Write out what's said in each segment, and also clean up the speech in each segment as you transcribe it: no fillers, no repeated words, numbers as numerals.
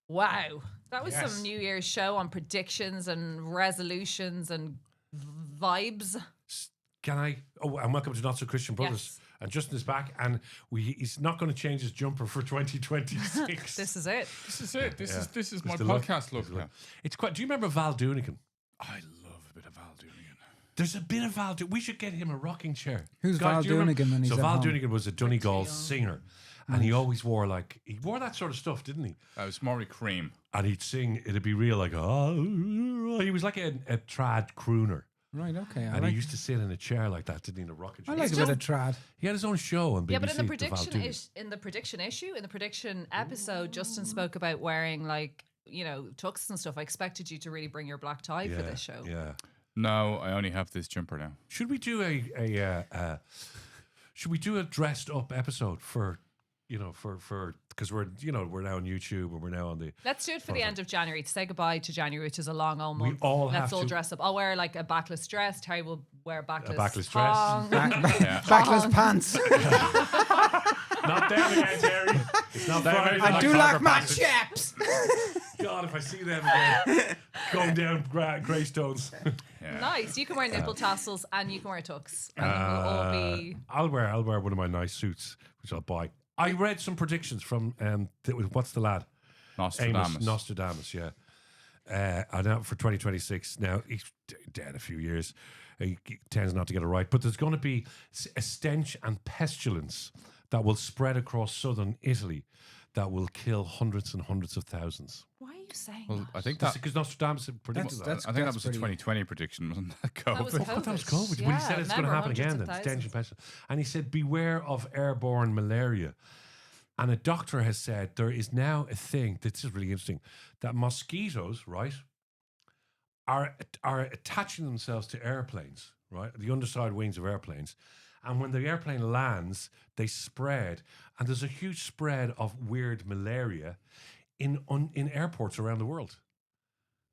Wow. That was some New Year's show on predictions and resolutions and vibes. Can I? Oh, and welcome to Not So Christian Brothers. Yes. And Justin is back, and he's not going to change his jumper for 2026. This is it. This is my podcast look now. It's quite. Do you remember Val Doonican? I love a bit of Val Doonican. There's a bit of Val. We should get him a rocking chair. Who's Val do you remember? Doonican when he's So at Val home? Doonican was a Donegal singer, and he always wore that sort of stuff, didn't he? It was Maury Cream. And he'd sing. It'd be real like he was like a trad crooner. Right, okay. And he used to sit in a chair like that, didn't he? In a rocking chair. I like a bit of trad. He had his own show on BBC. Yeah, but in the prediction episode, Justin spoke about wearing tux and stuff. I expected you to really bring your black tie for this show. Yeah. No, I only have this jumper now. Should we do a dressed up episode for because we're now on YouTube and we're now on the. Let's do it for the end of January to say goodbye to January, which is a long old month. Let's all dress up. I'll wear like a backless dress. Terry will wear a backless dress. Backless pants. Not them again, Terry. It's not Friday. I do like my chaps. God, if I see them again, going down Greystones. Yeah. Nice. You can wear nipple tassels and you can wear tux. And we'll all be. I'll wear one of my nice suits, which I'll buy. I read some predictions from what's the lad? Nostradamus, yeah. And out for 2026. Now he's dead a few years. He tends not to get it right, but there's going to be a stench and pestilence that will spread across southern Italy that will kill hundreds and hundreds of thousands. Why are you saying Well, that? I think That's that. because Nostradamus predicted that. I think that was a 2020 prediction, wasn't that? COVID. That was I thought that was COVID. When he said it's going to happen again, then stench and pestilence. And he said, beware of airborne malaria. And a doctor has said there is now a thing, this is really interesting, that mosquitoes, right, are attaching themselves to airplanes, right, the underside wings of airplanes. And when the airplane lands, they spread. And there's a huge spread of weird malaria in airports around the world.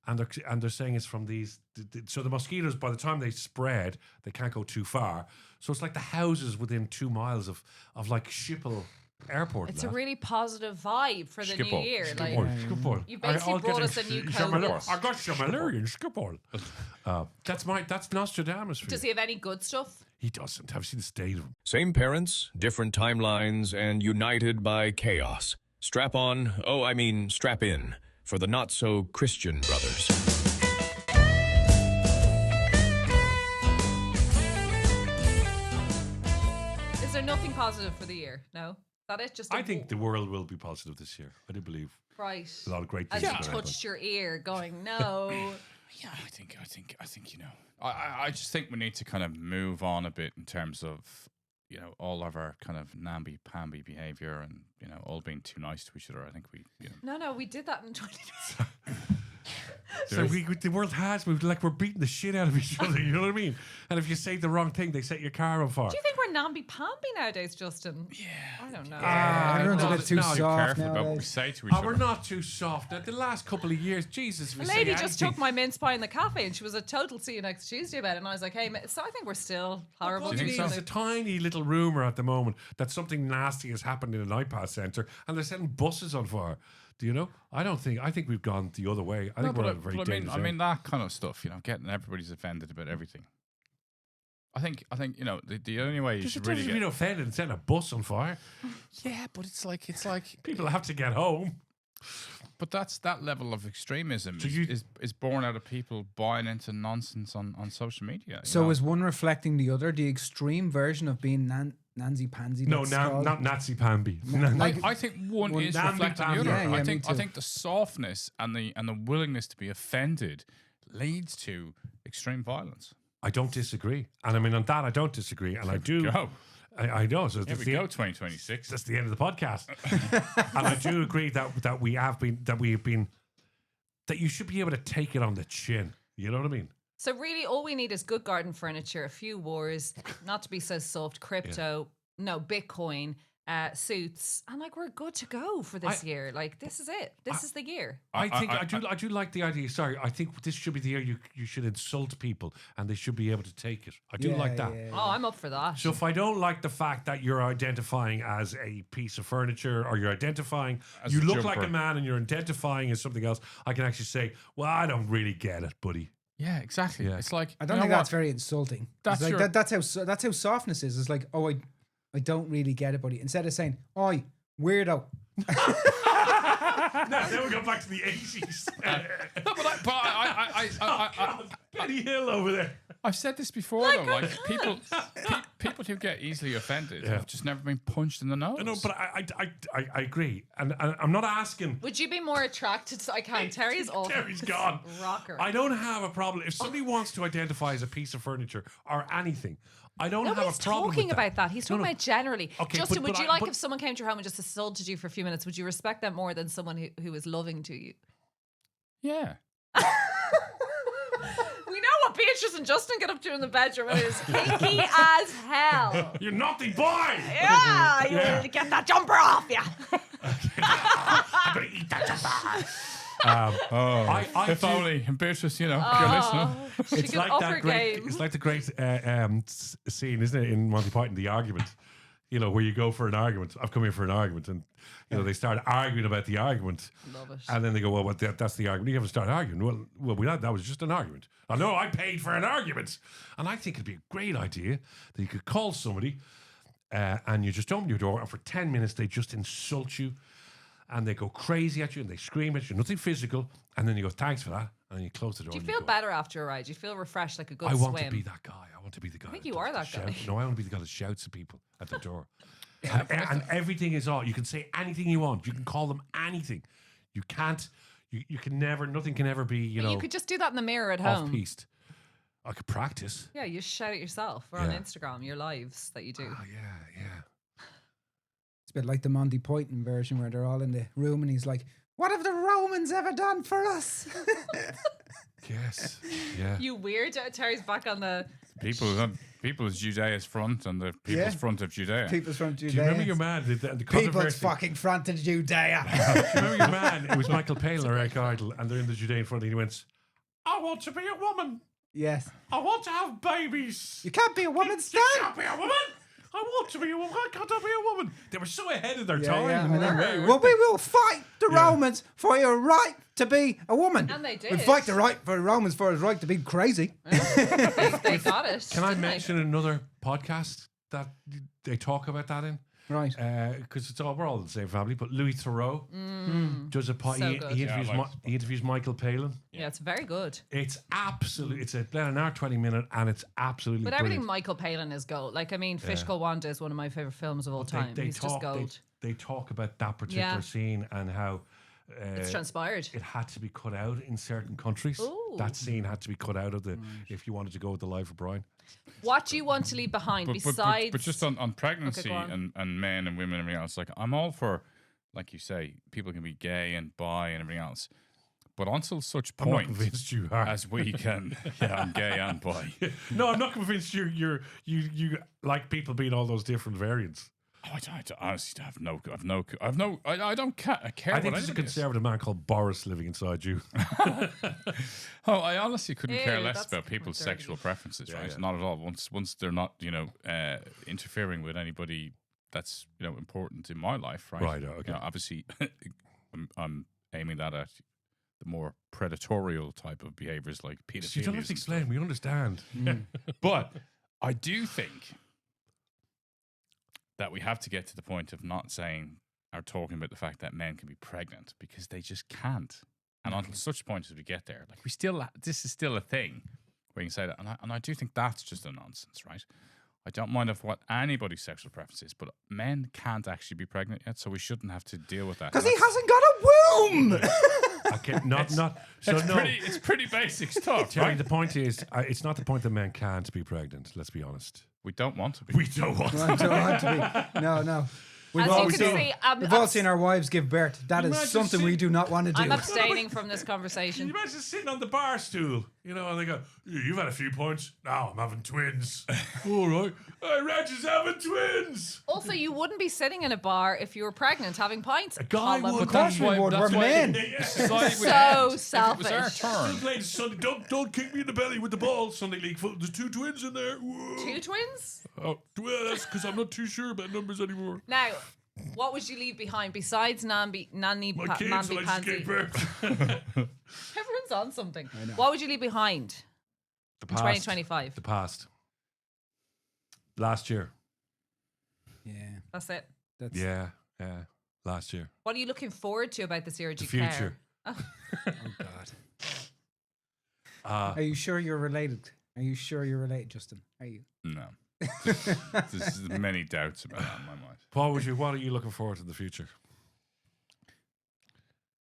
And they're saying it's from these. So the mosquitoes, by the time they spread, they can't go too far. So it's like the houses within 2 miles of like Schiphol Airport. It's a really positive vibe for the new year. Schiphol. You basically brought us a new COVID. I got some malaria in Schiphol. That's Nostradamus for Does you. he have any good stuff? He doesn't. Have you seen the state of him? Same parents, different timelines, and united by chaos. Strap on, strap in, for the not-so-Christian brothers. Is there nothing positive for the year? No? Is that it? Just I think the world will be positive this year. I do believe. Right. A lot of great As things you are gonna touched your ear going, no. Yeah, I think I just think we need to kind of move on a bit in terms of all of our kind of namby-pamby behavior and all being too nice to each other. I think we No, we did that in 2020. So the world has moved, like we're beating the shit out of each other, you know what I mean? And if you say the wrong thing, they set your car on fire. Do you think we're namby-pamby nowadays, Justin? Yeah. I don't know. Everyone's a bit too soft careful about what we nowadays. say to each other. We're not too soft. The last couple of years, Jesus, we The say lady just anything. took my mince pie in the cafe and she was a total see you next Tuesday about it. And I was like, hey, so I think we're still horrible. What to do each you other. There's a tiny little rumour at the moment that something nasty has happened in an iPad centre and they're setting buses on fire. Do you know? I think we've gone the other way. I think we're at a very dangerous I mean that kind of stuff, getting everybody's offended about everything. I think the only way you should really get offended and setting a bus on fire. Yeah, but it's like People have to get home. But that level of extremism is born out of people buying into nonsense on social media. So is one reflecting the other? The extreme version of being Nancy-pansy? No, not Nazi-pamby. I think one is reflecting the other. Yeah, I think the softness and the willingness to be offended leads to extreme violence. I don't disagree, and I mean on that I don't disagree, and I do. I know. So Here we go, 2026. That's the end of the podcast, and I do agree that you should be able to take it on the chin. You know what I mean? So really all we need is good garden furniture, a few wars, not to be so soft, crypto, no, Bitcoin, suits, and like we're good to go for this year. Like this is it. This is the year. I do like the idea. Sorry, I think this should be the year you should insult people and they should be able to take it. I do like that. Oh, I'm up for that. So if I don't like the fact that you're identifying as a piece of furniture or you're identifying, As you a look jumper. like a man and you're identifying as something else, I can actually say, well, I don't really get it, buddy. Yeah, exactly. Yeah. It's like I don't think that's very insulting. That's It's like your- that's how softness is. It's like, oh, I don't really get it, buddy. Instead of saying, "Oi, weirdo." Now we go back to the 80s. No, but I Benny Hill over there. I've said this before though. Like people who get easily offended have just never been punched in the nose. No, but I agree. And I'm not asking. Would you be more attracted to? I can't. Terry's awful. Terry's gone. Rocker. I don't have a problem. If somebody wants to identify as a piece of furniture or anything, I don't have Nobody's a problem talking with that. about that. He's talking about generally. Okay, Justin, but would you I- like but- if someone came to your home and just assaulted you for a few minutes? Would you respect them more than someone who is loving to you? Yeah. We know what Beatrice and Justin get up to in the bedroom. It is kinky as hell. You naughty boy! Yeah, you need to get that jumper off, yeah. I'm gonna eat that jumper. I If do- only, and Beatrice, you know, if you're listening. She It's can like up that her great. game. It's like the great scene, isn't it, in Monty Python, the argument. You know, where you go for an argument. I've come here for an argument, and you know they start arguing about the argument. Love it. And then they go, well, that's the argument. You haven't started arguing. Well, that was just an argument. I know I paid for an argument. And I think it'd be a great idea that you could call somebody and you just open your door and for 10 minutes they just insult you and they go crazy at you and they scream at you, nothing physical. And then you go, thanks for that. And then you close the door. Do you and feel go, better after a ride? Do you feel refreshed like a good I swim? want to be that guy. I want to be the guy. I think you are that guy. No, I want to be the guy that shouts at people at the door. and everything is all. You can say anything you want. You can call them anything. You can't. You can never. Nothing can ever be. You But know. you could just do that in the mirror at off home. piste. I could practice. Yeah, you just shout at yourself. Or on Yeah. Instagram, your lives that you do. Oh yeah. It's a bit like the Monty Python version where they're all in the room and he's like, "What have the Romans ever done for us?" Yes. Yeah. You weird. Terry's back on the. People's Judea's front and the people's front of Judea. People's from Judea. Do you remember your man? The People's controversy. fucking front of Judea. Do you remember your man? It was Michael Palin or Eric Idle, and they're in the Judean front, and he went, "I want to be a woman. Yes. I want to have babies. You can't be a woman, You Stan. can't be a woman. I want to be a woman. Why can't I be a woman?" They were so ahead of their time. I in know. a way, Well, weren't we will fight the Romans for your right to be a woman. And they We did. fight the Romans for his right to be crazy. They got it. Can I didn't they? mention another podcast that they talk about that in? Right. Because we're all the same family. But Louis Theroux does a pod. So He, good. he, Yeah, I interviews like Mi- this he interviews Michael Palin. Yeah, it's very good. It's absolute. It's about an hour 20 minute, and it's absolutely. But brilliant. everything Michael Palin is gold. Like, I mean, Fish Called Wanda is one of my favorite films of all time. He's just gold. They talk about that particular Yeah. scene and how It's transpired. it had to be cut out in certain countries. Ooh. That scene had to be cut out of the if you wanted to go with the life of Brian. What do you want to leave behind besides? But just on pregnancy go on. and men and women and everything else, like I'm all for, like you say, people can be gay and bi and everything else. But until such I'm not point convinced you are. as we can, yeah, I'm gay and bi. No, I'm not convinced you like people being all those different variants. Oh, I honestly have no. I don't care. I think there's a conservative man called Boris living inside you. Oh, I honestly couldn't care Ew, less that's about people's dirty. sexual preferences, right? yeah. Not at all. Once they're not, interfering with anybody that's important in my life, right? Right, okay. Obviously, I'm aiming that at the more predatorial type of behaviors like pedophilia. You don't have to explain. We understand. But I do think that we have to get to the point of not saying or talking about the fact that men can be pregnant because they just can't. And until such point as we get there, like this is still a thing where you can say that. And I do think that's just a nonsense, right? I don't mind of what anybody's sexual preference is, but men can't actually be pregnant yet, so we shouldn't have to deal with that. Because he hasn't got a womb. Okay, not. So It's no. it's pretty basic stuff, Terry, right? the point is, it's not the point that men can't be pregnant. Let's be honest. We don't want to be. We don't want. I don't want to be. No. We've As all you can seen, see, we've all seen our wives give birth. That is Imagine something we do not want to do. I'm abstaining from this Can conversation. you imagine sitting on the bar stool, you know, and they go, "You've had a few points. Now I'm having twins." All right. Hey, Reg is having twins. Also, you wouldn't be sitting in a bar if you were pregnant having pints. A guy Colm. would. Of course we would. We're men. So selfish. It was our turn. Playing Sunday. Don't kick me in the belly with the ball. Sunday league football. There's 2 twins in there. Whoa. 2 twins? Oh, well, that's because I'm not too sure about numbers anymore. Now, what would you leave behind besides My kids, namby I just gave pansy? birth. Everyone's on something. What would you leave behind The in past. 2025? The past. Last year. Yeah, That's it. that's Yeah. Last year. What are you looking forward to about this year? Do The you future. care? Oh God. Are you sure you're related? Are you sure you're related, Justin? Are you? No. There's many doubts about that in my mind. Paul, what are you looking forward to in the future?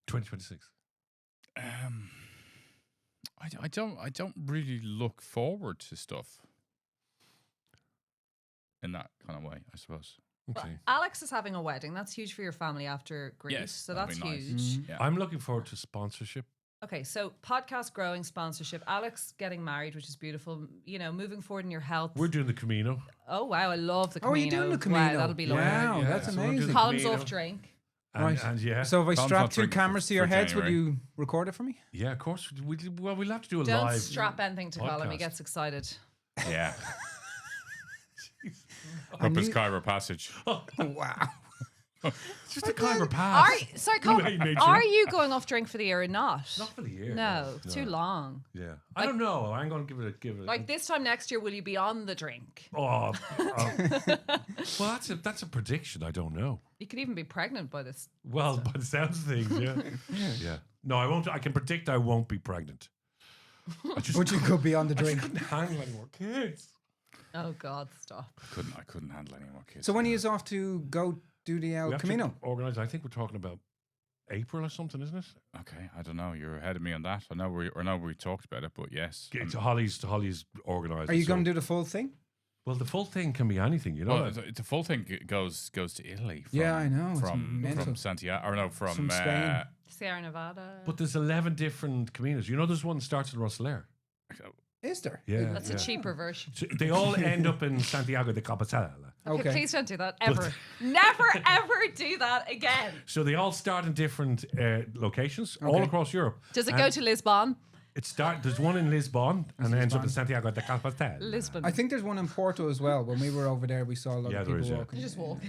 2026. I don't really look forward to stuff in that kind of way, I suppose. Well, Okay. Alex is having a wedding. That's huge for your family after Greece. Yes, so that'd that's be nice. huge. Yeah. I'm looking forward to sponsorship. Okay, so podcast growing, sponsorship, Alex getting married, which is beautiful. You know, moving forward in your health. We're doing the Camino. Oh wow, I love the Oh, Camino. are you doing the Camino? Wow, that'll be lovely. Wow, that's so we're doing amazing. the Columns Camino. off drink. And, Right. and yeah. So if I Tom's strap not 2 drinking cameras to your for heads, will January. you record it for me? Yeah, of course. We'll have to do a Don't live. strap anything to Colin. He podcast. gets excited. Yeah. I Up his knew- Kyber passage. Wow. It's just a Kyber pass. Sorry, You Colin, made are sure. you going off drink for the year or not? Not for the year. No, too long. Yeah. I don't know. I'm going to give it. Like this time next year, will you be on the drink? Oh. Well, that's a prediction. I don't know. You could even be pregnant by this. Well, by the sounds of things, yeah. Yeah. No, I won't. I can predict I won't be pregnant. I just But you could be on the I just drink. couldn't handle any more kids. Oh God, stop. I couldn't handle any more kids. So when he is off to go do the We El have to Camino? organise. I think we're talking about April or something, isn't it? Okay, I don't know. You're ahead of me on that. I know we talked about it, but yes. It's Holly's organised. Are you so- going to do the full thing? Well, the full thing can be anything, you know. Well, the full thing goes to Italy. From, Yeah, I know, it's From mental. Santiago, or no, from From Spain. Sierra Nevada. But there's 11 different Caminos. You know, there's one that starts in Rosselaire. Is there? Yeah. That's a cheaper version. So they all end up in Santiago de Compostela. Okay, Okay. please don't do that ever. Never ever do that again. So they all start in different locations all Okay. across Europe. Does it go to Lisbon? There's one in Lisbon and then ends up in Santiago de Compostela. Lisbon. I think there's one in Porto as well. When we were over there, we saw a lot Yeah, of there people is, yeah. walking. Just walk.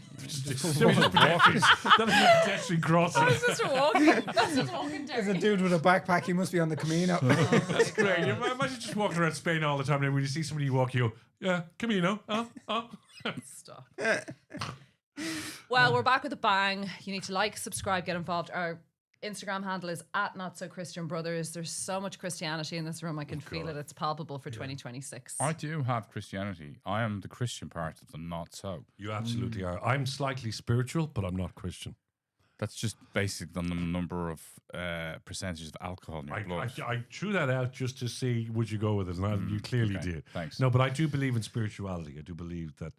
That is pedestrian crossing. That's just walking. That's just walking There's a down. dude with a backpack. He must be on the Camino. That's great. You imagine just walking around Spain all the time and when you see somebody you walk, you go, yeah, Camino. Stop. Well, we're back with a bang. You need to like, subscribe, get involved. Our Instagram handle is @NotSoChristianBrothers. There's so much Christianity in this room. I can feel it. It's palpable for 2026. I do have Christianity. I am the Christian part of the not so. You absolutely are. I'm slightly spiritual, but I'm not Christian. That's just based on the number of percentages of alcohol in your blood. I threw that out just to see would you go with it, and you clearly okay, did. thanks. No, but I do believe in spirituality. I do believe that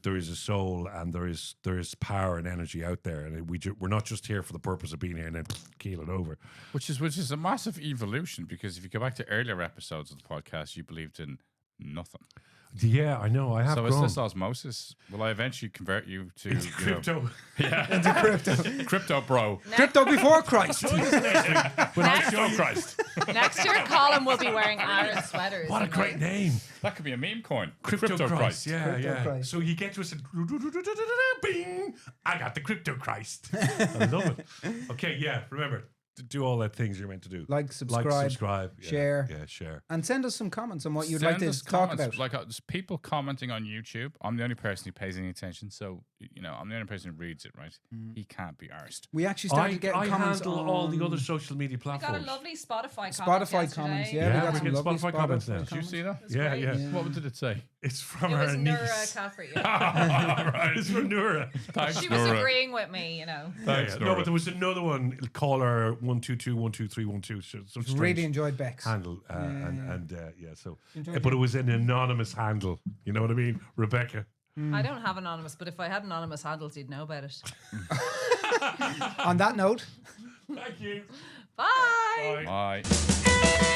there is a soul and there is power and energy out there, and we're not just here for the purpose of being here and then keel it over. Which is a massive evolution, because if you go back to earlier episodes of the podcast, you believed in nothing. Yeah, I know. I have So is grown. this osmosis? Will I eventually convert you to Into crypto. Into crypto. Crypto bro. Crypto before Christ. Crypto Christ. Next year, Colin will be wearing Aaron sweaters. What a great name. That could be a meme coin. Crypto Christ. Yeah, Crypto yeah. Christ. So you get to us and bing, I got the Crypto Christ. I love it. Okay, yeah, remember, to do all the things you're meant to do. Like, subscribe, yeah, share. Yeah, share. And send us some comments on what you'd Send like to us talk comments. about. Like there's people commenting on YouTube. I'm the only person who pays any attention, so I'm the only person who reads it. Right? He can't be arsed. We actually started getting I comments handle on all the other social media We got a platforms. lovely Spotify Spotify comments. yesterday. Yeah, we Yeah, got we some get lovely Spotify comments now. Did you see that? Yeah, great. yeah. What did it say? It's from It was our Nura niece. Caffrey. Yeah. It's from Nura. Thanks, She was Nora. agreeing with me, you know. Thanks, No, Nora. but there was another one, caller 122-12312. Some strange Really enjoyed Bex. handle. And yeah, so. Enjoyed But it was an anonymous handle. You know what I mean? Rebecca. I don't have anonymous, but if I had anonymous handles, you'd know about it. On that note, Thank you. Bye. Bye.